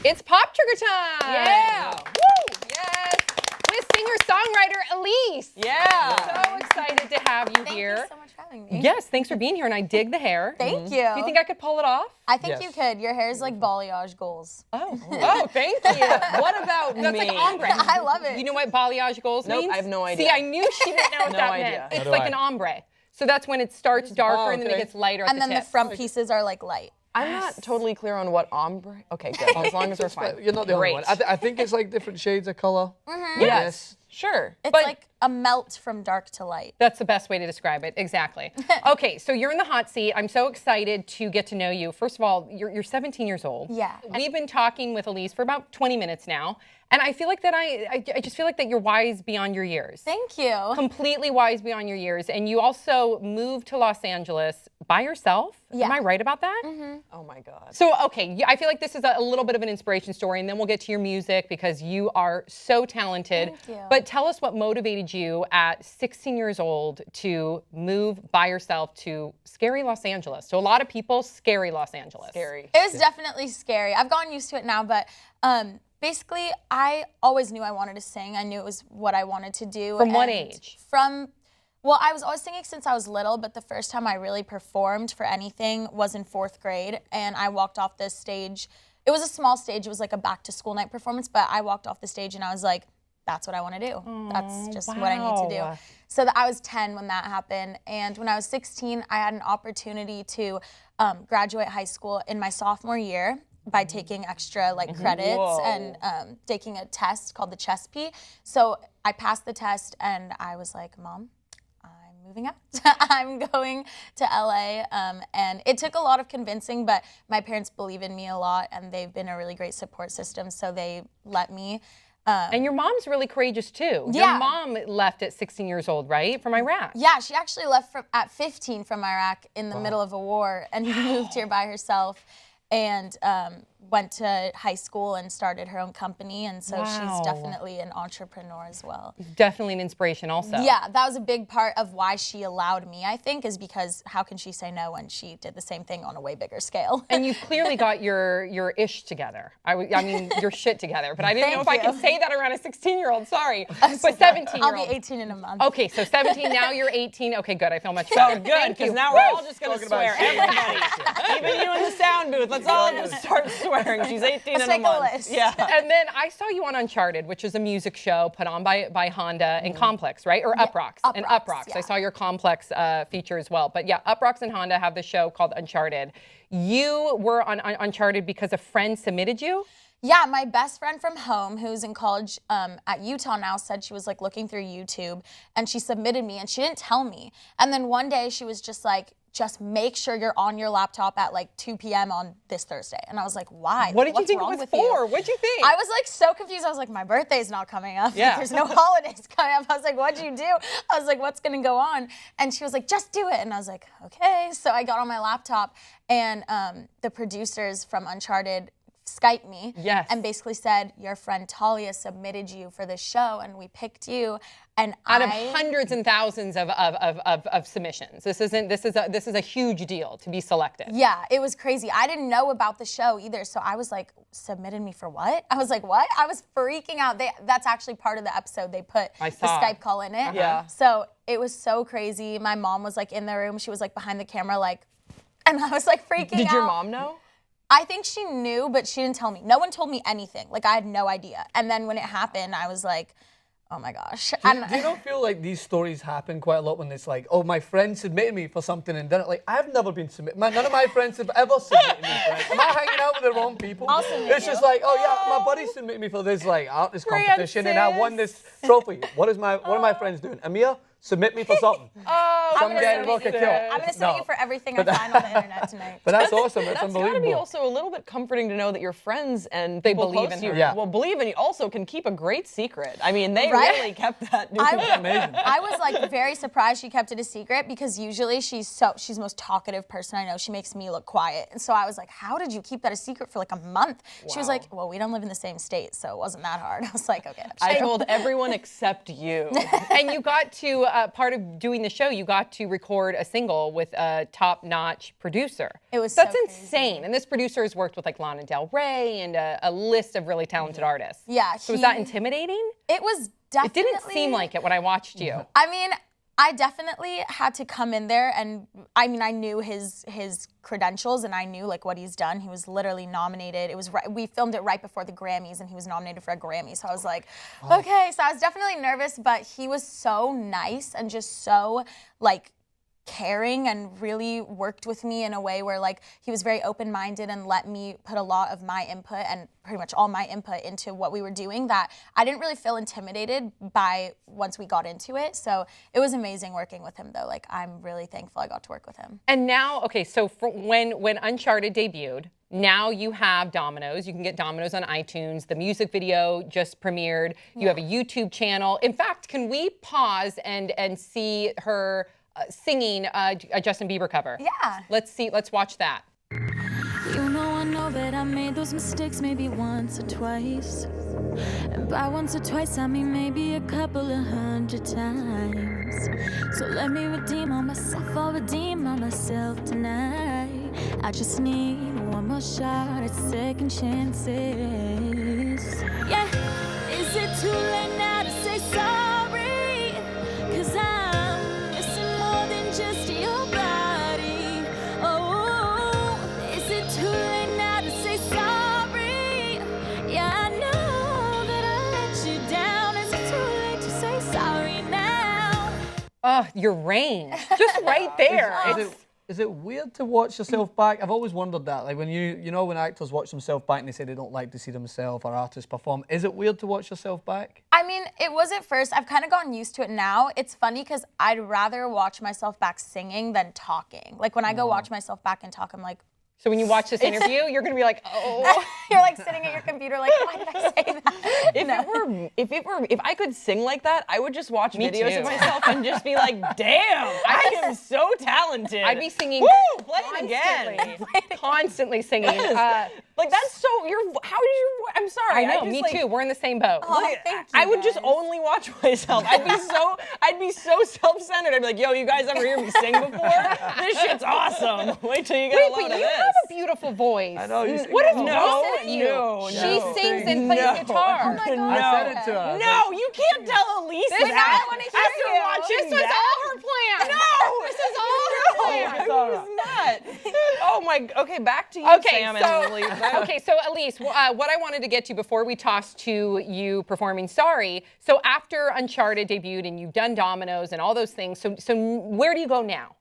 It's Pop Trigger time! Yeah! Woo! Yes! With singer-songwriter Ellise. Yeah! So excited to have you here. Thank you so much for having me. Yes, thanks for being here, and I dig the hair. Thank you. Do you think I could pull it off? I think you could. Your hair is like balayage goals. Oh, thank you. What about That's me? like ombre. I love it. You know what balayage goals Nope, means? I have no idea. See, I knew she didn't know what No that idea. meant. Nor It's do like I. an ombre. So that's when it starts darker and then it gets lighter at And the then the tip. front pieces are like light. I'm not totally clear on what ombre. Okay, good. As long as we're fine. You're not the only Great. one. I think it's like different shades of color. Yes. Sure. It's But- like a melt from dark to light. That's the best way to describe it, exactly. Okay, so you're in the hot seat. I'm so excited to get to know you. First of all, you're 17 years old. Yeah. We've been talking with Ellise for about 20 minutes now, and I feel like that I just feel like that you're wise beyond your years. Thank you. Completely wise beyond your years, and you also moved to Los Angeles by yourself. Yeah. Am I right about that? Oh my God. So, okay, I feel like this is a little bit of an inspiration story, and then we'll get to your music because you are so talented. Thank you. But tell us what motivated you at 16 years old to move by yourself to scary Los Angeles. So a lot of people, scary Los Angeles. Scary. It was definitely scary. I've gotten used to it now, but basically, I always knew I wanted to sing. I knew it was what I wanted to do. From what and age? Well, I was always singing since I was little, but the first time I really performed for anything was in 4th grade, and I walked off this stage. It was a small stage. It was like a back-to-school night performance, but I walked off the stage and I was like, that's what I want to do. That's just what I need to wow. do. So I was 10 when that happened, and when I was 16, I had an opportunity to graduate high school in my sophomore year by taking extra credits Whoa. and taking a test called the CHESP. So I passed the test, and I was like, Mom, I'm moving out. I'm going to LA. And it took a lot of convincing, but my parents believe in me a lot, and they've been a really great support system, so they let me. And your mom's really courageous too. Yeah. Your mom left at 16 years old, right? From Iraq. Yeah, she actually left at 15 from Iraq in the middle of a war and moved here by herself and went to high school and started her own company. And so Wow. she's definitely an entrepreneur as well. Definitely an inspiration also. Yeah, that was a big part of why she allowed me, I think, is because how can she say no when she did the same thing on a way bigger scale? And you've clearly got your ish together. I mean, your shit together. But I didn't know if Thank I could you. say that around a 16-year-old. Sorry. But 17-year-old. I'll be 18 in a month. Okay, so 17, now you're 18. Okay, good. I feel much better. Oh, good, Thank because you. now we're all just going to Talking about swear. Everybody. Even you in the sound booth. Let's all just start swearing. She's 18 Let's in a make a month. list. Yeah. And then I saw you on Uncharted, which is a music show put on by Honda and Complex, right? Or Uprocks. And Uprocks, Uprocks. I yeah. saw your Complex feature as well. But yeah, Uprocks and Honda have the show called Uncharted. You were on Uncharted because a friend submitted you? Yeah, my best friend from home, who's in college at Utah now, said she was like looking through YouTube and she submitted me and she didn't tell me. And then one day she was just like, just make sure you're on your laptop at like 2 p.m. on this Thursday. And I was like, why? What did you What's think it wrong was with for? you? What'd you think? I was like so confused. I was like, my birthday's not coming up. Yeah. There's no holidays coming up. I was like, what'd you do? I was like, what's gonna go on? And she was like, just do it. And I was like, okay. So I got on my laptop and the producers from Uncharted Skyped me Yes. and basically said, your friend Talia submitted you for this show and we picked you. And Out of hundreds and thousands of submissions. This is a huge deal to be selected. Yeah, it was crazy. I didn't know about the show either, so I was like, submitted me for what? I was like, what? I was freaking out. That's actually part of the episode. They put I the saw. Skype call in it. Yeah. So it was so crazy. My mom was like in the room. She was like behind the camera, like, and I was like freaking out. Did your mom know? I think she knew, but she didn't tell me. No one told me anything. Like, I had no idea. And then when it happened, I was like, oh my gosh. Do you not feel like these stories happen quite a lot when it's like, oh, my friend submitted me for something and then like, I've never been submitted. None of my friends have ever submitted me for it. Am I hanging out with the wrong people? I'll submit It's just you. like, oh yeah, my buddy submitted me for this like artist competition and I won this trophy. What are my friends doing? Amir, submit me for something. Oh, Some gonna guy submit in Rocket you. Hill. I'm going to submit you for everything I find on the internet tonight. But that's awesome. It's That's got to unbelievable. be also a little bit comforting to know that your friends and They people believe close in to you her. Yeah. will believe in you. Also, can keep a great secret. I mean, they Right? really kept that. amazing. I was like very surprised she kept it a secret because usually she's the most talkative person I know. She makes me look quiet. And so I was like, how did you keep that a secret for like a month? She was like, well, we don't live in the same state, so it wasn't that hard. I was like, okay. I told everyone except you. And you got to part of doing the show, you got to record a single with a top-notch producer. It was That's so crazy. insane. And this producer has worked with like Lana Del Rey and a list of really talented artists. Yeah. So was that intimidating? It was definitely. It didn't seem like it when I watched you. I mean, I definitely had to come in there, and I mean, I knew his credentials, and I knew like what he's done. He was literally nominated. It was we filmed it right before the Grammys, and he was nominated for a Grammy. So I was like, okay. So I was definitely nervous, but he was so nice and just so like caring and really worked with me in a way where like he was very open-minded and let me put a lot of my input and pretty much all my input into what we were doing, that I didn't really feel intimidated by once we got into it. So it was amazing working with him though. Like I'm really thankful I got to work with him. And now, okay, so when Uncharted debuted, now you have Dominoes. You can get Dominoes on iTunes. The music video just premiered. You have a YouTube channel. In fact, can we pause and see her singing a Justin Bieber cover? Yeah. Let's watch that. You know I know that I made those mistakes maybe once or twice. And by once or twice I mean maybe a couple of 100 times. So let me redeem on myself, I'll redeem on myself tonight. I just need one more shot at second chances. Yeah, is it too late now to say sorry? 'Cause I'm missing more than just your body. Oh, is it too late now to say sorry? Yeah, I know that I let you down. Is it too late to say sorry now? Oh, your range, just right there. Is it weird to watch yourself back? I've always wondered that. Like when you know when actors watch themselves back and they say they don't like to see themselves or artists perform. Is it weird to watch yourself back? I mean, it was at first. I've kind of gotten used to it now. It's funny because I'd rather watch myself back singing than talking. Like when I go watch myself back and talk, I'm like, So when you watch this interview, you're gonna be like, oh. you're like sitting at your computer like, why did I say that? If I could sing like that, I would just watch Me videos too. of myself and just be like, damn, I am so talented. I'd be singing Woo, play it again. constantly singing. Like that's so, how did you, I'm sorry. I know, just, me like, too. We're in the same boat. Oh, Like, thank I you, would just guys. only watch myself. I'd be so self-centered. I'd be like, yo, you guys ever hear me sing before? This shit's awesome. Wait till you get a Wait, load but of you this. have a beautiful voice. I know, you sing What is well. wrong with you? No, She no. sings and plays No. guitar. Oh my God. I said it to her. No, you can't tell Ellise This is that. I wanna hear After you. watching This was that. all her plan. No, This is all her plan. It was not. Oh my. Okay, back to you, Okay, Sam so and Ellise. okay, so Ellise, what I wanted to get to before we toss to you performing "Sorry." So after Uncharted debuted and you've done Dominoes and all those things, so where do you go now?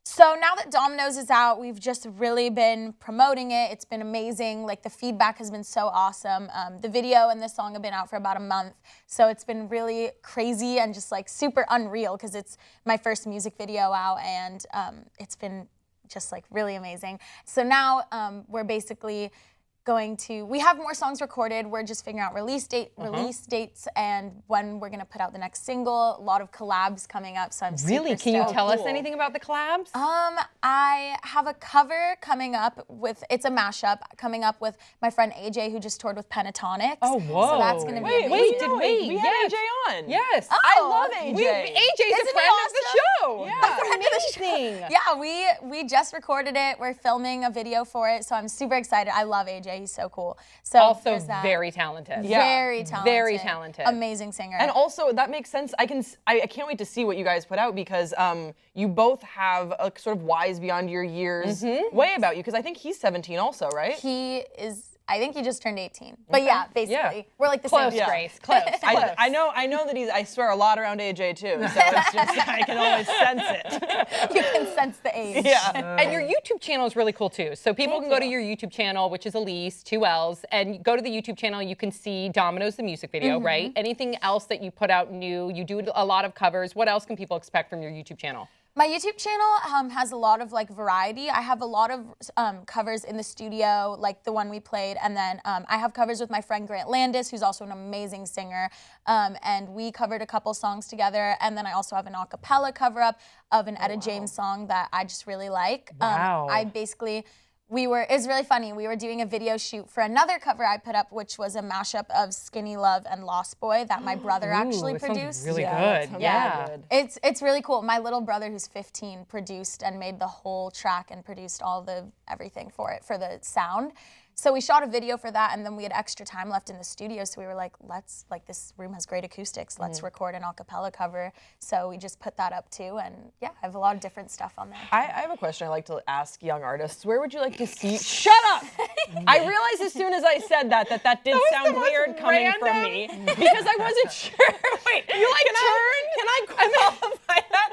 So now that Dominoes is out, we've just really been promoting it. It's been amazing. Like the feedback has been so awesome. The video and the song have been out for about a month. So it's been really crazy and just like super unreal because it's my first music video out, and it's been just like really amazing. So now we're basically we have more songs recorded. We're just figuring out release dates and when we're gonna put out the next single. A lot of collabs coming up, so I'm Really? super Can you stoked. tell us anything about the collabs? I have a cover coming up it's a mashup coming up with my friend AJ who just toured with Pentatonics. Oh, whoa. So that's gonna be amazing. Wait, did we? We had Yes. AJ on. Yes. I love AJ. AJ's a Isn't he friend of the awesome? show. Yeah. That's Friend of the show. amazing. Yeah, we just recorded it. We're filming a video for it, so I'm super excited. I love AJ. He's so cool. So Also there's that. very talented. Yeah. Very talented. Very talented. Amazing singer. And also, that makes sense. I can't wait to see what you guys put out because you both have a sort of wise beyond your years way about you. Because I think he's 17 also, right? I think he just turned 18. But yeah, basically. Yeah. We're like the Close, same. Grace. Close. Close. I know that I swear a lot around AJ too. So it's just, I can always sense it. You can sense the age. Yeah. And your YouTube channel is really cool too. So people can go to your YouTube channel, which is Ellise, 2 L's, and go to the YouTube channel. You can see Dominoes, the music video, right? Anything else that you put out new? You do a lot of covers. What else can people expect from your YouTube channel? My YouTube channel has a lot of like variety. I have a lot of covers in the studio, like the one we played, and then I have covers with my friend Grant Landis, who's also an amazing singer, and we covered a couple songs together. And then I also have an a cappella cover up of an Etta James song that I just really like. Wow. I basically it was really funny. We were doing a video shoot for another cover I put up, which was a mashup of Skinny Love and Lost Boy that my brother actually Ooh, it sounds produced. really that good. sounds Yeah. really good. It's really cool. My little brother, who's 15, produced and made the whole track and produced all the everything for it, for the sound. So we shot a video for that, and then we had extra time left in the studio, so we were like, this room has great acoustics, let's record an a cappella cover. So we just put that up too, and yeah, I have a lot of different stuff on there. I have a question I like to ask young artists. Where would you like to see? Shut up! I realized as soon as I said that did was sound the most weird coming from random- me because I wasn't sure. Wait, you like Can I qualify that?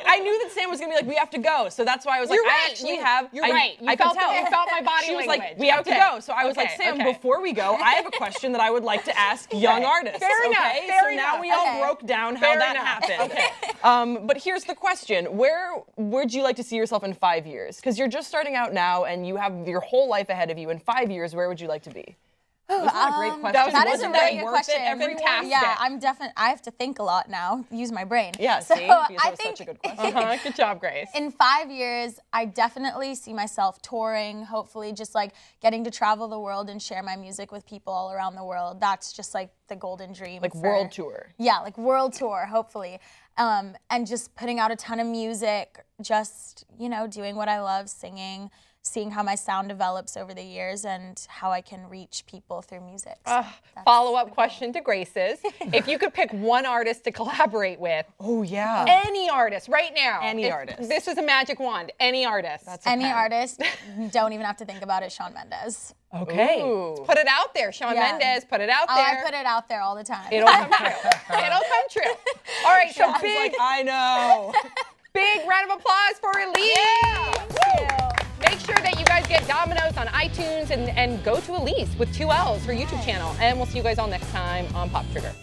I knew that Sam was gonna be like, we have to go, so that's why I was like, You're I right. actually You- have. you're I, right. You I could felt tell. you felt my body She was language. like, we have to Okay. go. So I was like, Okay, Sam, okay. before we go, I have a question that I would like to ask young artists. Fair enough, Okay, fair so now enough. we all Okay. broke down how Fair that enough. happened. Okay. But here's the question: where would you like to see yourself in 5 years? Because you're just starting out now, and you have your whole life ahead of you. In 5 years, where would you like to be? Wasn't that a great question? that That is a Wasn't really that good worth question. it, everyone? Fantastic. Yeah, I'm definitely. I have to think a lot now. Use my brain. Yeah, So see? Because I it was think such a good question. Good job, Grace. in 5 years, I definitely see myself touring. Hopefully, just like getting to travel the world and share my music with people all around the world. That's just like the golden dream. Like for- world tour. Yeah, like world tour, hopefully. And just putting out a ton of music, just, doing what I love, singing, seeing how my sound develops over the years and how I can reach people through music. So that's Follow-up question to Grace's. If you could pick one artist to collaborate with, Oh yeah. any artist right now. Any if artist. This is a magic wand. Any artist. any pen. artist, don't even have to think about it, Shawn Mendes. okay. Ooh. Put it out there, Shawn Yeah. Mendes. Put it out Oh, there. I put it out there all the time. It'll come true. It'll come true. All right, so It's big, like, I know. big round of applause for Ellise. Thank you. Make sure that you guys get Dominoes on iTunes and go to Ellise with 2 L's, her YouTube channel. And we'll see you guys all next time on Pop Trigger.